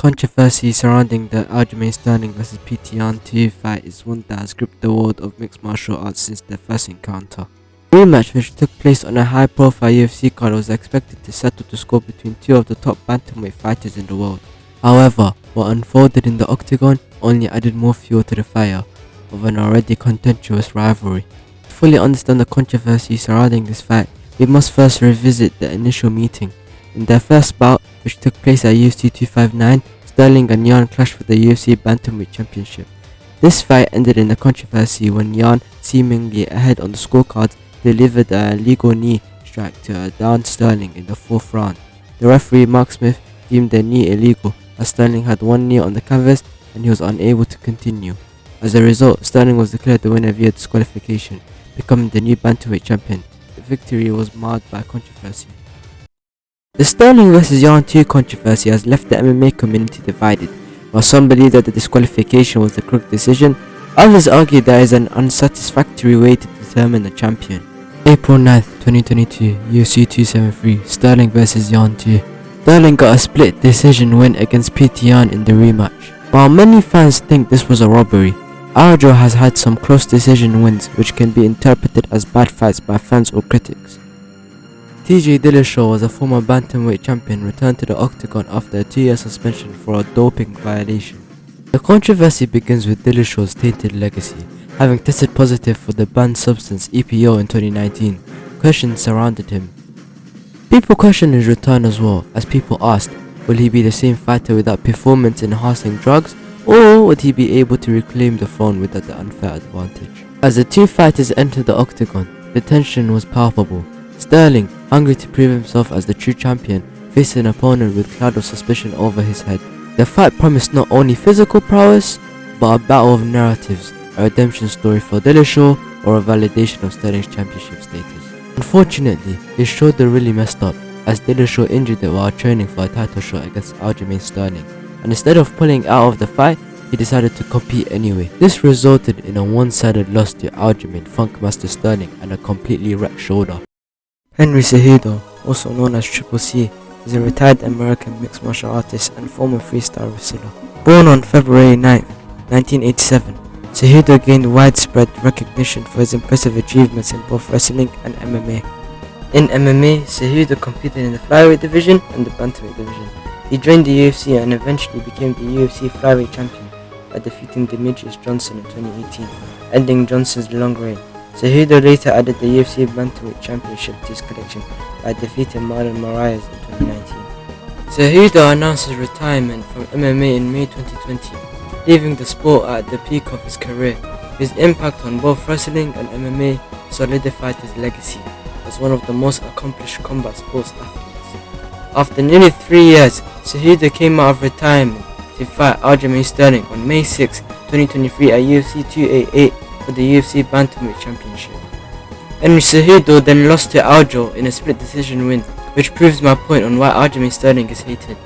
controversy surrounding the Aljamain Sterling vs PT on 2 fight is one that has gripped the world of mixed martial arts since their first encounter. The rematch, which took place on a high-profile UFC card, was expected to settle the score between two of the top bantamweight fighters in the world. However, what unfolded in the octagon only added more fuel to the fire of an already contentious rivalry. To fully understand the controversy surrounding this fight, we must first revisit the initial meeting. In their first bout, which took place at UFC 259, Sterling and Yan clashed for the UFC Bantamweight Championship. This fight ended in a controversy when Yan, seemingly ahead on the scorecards, delivered a legal knee strike to down Sterling in the fourth round. The referee Mark Smith deemed the knee illegal as Sterling had one knee on the canvas and he was unable to continue. As a result, Sterling was declared the winner via disqualification, becoming the new Bantamweight champion. The victory was marred by controversy. The Sterling vs Yan 2 controversy has left the MMA community divided. While some believe that the disqualification was the correct decision, others argue there is an unsatisfactory way to determine the champion. April 9th, 2022, UFC 273, Sterling vs Yan 2. Sterling got a split decision win against PT Yan in the rematch. While many fans think this was a robbery, Aljo has had some close decision wins which can be interpreted as bad fights by fans or critics. TJ Dillashaw was a former bantamweight champion returned to the octagon after a 2-year suspension for a doping violation. The controversy begins with Dillashaw's tainted legacy, having tested positive for the banned substance EPO in 2019. Questions surrounded him. People questioned his return as well, as people asked, will he be the same fighter without performance-enhancing drugs, or would he be able to reclaim the throne without the unfair advantage? As the two fighters entered the octagon, the tension was palpable. Sterling, hungry to prove himself as the true champion, faced an opponent with a cloud of suspicion over his head. The fight promised not only physical prowess, but a battle of narratives, a redemption story for Dillashaw, or a validation of Sterling's championship status. Unfortunately, his shoulder really messed up, as Dillashaw injured it while training for a title shot against Aljamain Sterling, and instead of pulling out of the fight, he decided to compete anyway. This resulted in a one-sided loss to Aljamain Funkmaster Sterling and a completely wrecked shoulder. Henry Cejudo, also known as Triple C, is a retired American mixed martial artist and former freestyle wrestler. Born on February 9, 1987, Cejudo gained widespread recognition for his impressive achievements in both wrestling and MMA. In MMA, Cejudo competed in the flyweight division and the bantamweight division. He joined the UFC and eventually became the UFC flyweight champion by defeating Demetrius Johnson in 2018, ending Johnson's long reign. Cejudo later added the UFC Bantamweight Championship to his collection by defeating Marlon Moraes in 2019. Cejudo announced his retirement from MMA in May 2020, leaving the sport at the peak of his career. His impact on both wrestling and MMA solidified his legacy as one of the most accomplished combat sports athletes. After nearly 3 years, Cejudo came out of retirement to fight Aljamain Sterling on May 6, 2023 at UFC 288 for the UFC Bantamweight Championship. Henry Cejudo then lost to Aljo in a split decision win, which proves my point on why Aljamain Sterling is hated.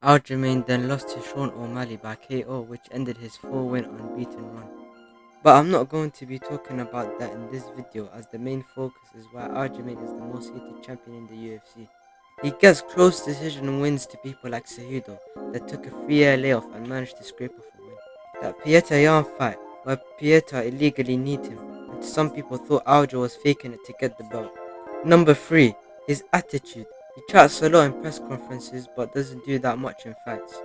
Aljamain then lost to Sean O'Malley by KO, which ended his 4-win unbeaten run. But I'm not going to be talking about that in this video, as the main focus is why Aljamain is the most hated champion in the UFC. He gets close decision wins to people like Cejudo that took a 3-year layoff and managed to scrape off a win. That Pieta Yan fight, where Pieta illegally kneed him, and some people thought Aljo was faking it to get the belt. Number 3. His attitude. He chats a lot in press conferences but doesn't do that much in fights.